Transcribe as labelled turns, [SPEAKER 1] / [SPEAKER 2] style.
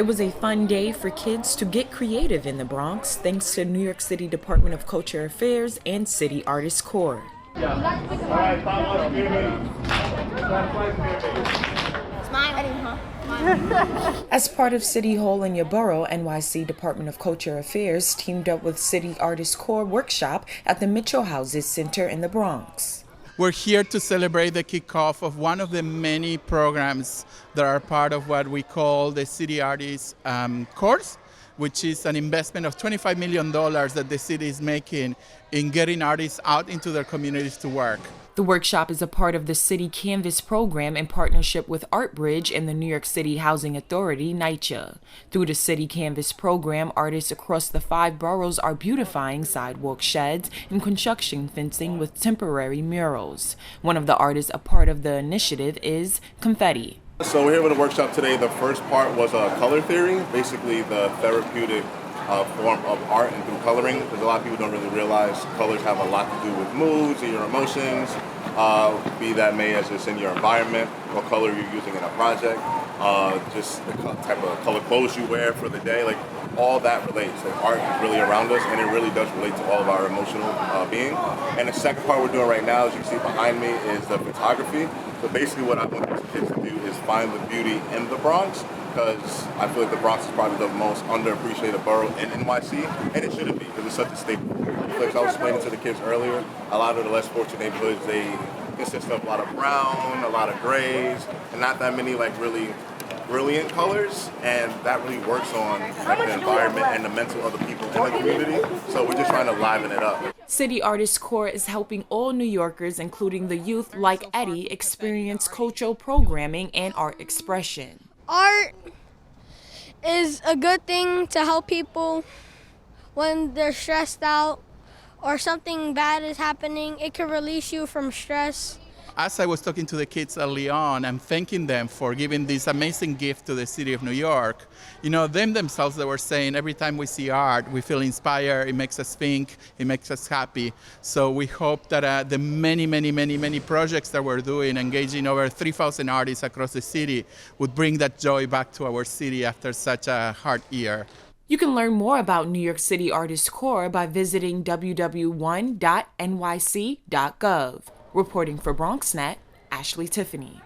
[SPEAKER 1] It was a fun day for kids to get creative in the Bronx thanks to New York City Department of Culture Affairs and City Artists Corps. As part of City Hall in your borough, NYC Department of Culture Affairs teamed up with City Artists Corps workshop at the Mitchel Houses Center in the Bronx.
[SPEAKER 2] We're here to celebrate the kickoff of one of the many programs that are part of what we call the City Artists Course, which is an investment of $25 million that the city is making in getting artists out into their communities to work.
[SPEAKER 1] The workshop is a part of the City Canvas program in partnership with ArtBridge and the New York City Housing Authority, NYC. Through the City Canvas program, artists across the 5 boroughs are beautifying sidewalk sheds and construction fencing with temporary murals. One of the artists a part of the initiative is Confetti.
[SPEAKER 3] So we're here with a workshop today. The first part was color theory, basically the therapeutic form of art and through coloring, because a lot of people don't really realize colors have a lot to do with moods and your emotions, be that may as it's in your environment, what color you're using in a project, just the type of color clothes you wear for the day, like all that relates. Like art is really around us, and it really does relate to all of our emotional being. And the second part we're doing right now, as you can see behind me, is the photography. So basically what I want these kids to do is find the beauty in the Bronx, because I feel like the Bronx is probably the most underappreciated borough in NYC, and it shouldn't be, because it's such a staple. Like I was explaining to the kids earlier, a lot of the less fortunate neighborhoods, they consist of a lot of brown, a lot of grays, and not that many like really brilliant colors, and that really works on like the environment and the mental of the people in the community. So we're just trying to liven it up.
[SPEAKER 1] City Artists Corps is helping all New Yorkers, including the youth like Eddie, experience cultural programming and art expression.
[SPEAKER 4] Art is a good thing to help people when they're stressed out or something bad is happening. It can release you from stress.
[SPEAKER 2] As I was talking to the kids early on and thanking them for giving this amazing gift to the city of New York, them themselves, they were saying every time we see art, we feel inspired, it makes us think, it makes us happy. So we hope that the many projects that we're doing, engaging over 3,000 artists across the city, would bring that joy back to our city after such a hard year.
[SPEAKER 1] You can learn more about New York City Artists Corps by visiting www.nyc.gov. Reporting for BronxNet, Ashley Tiffaney.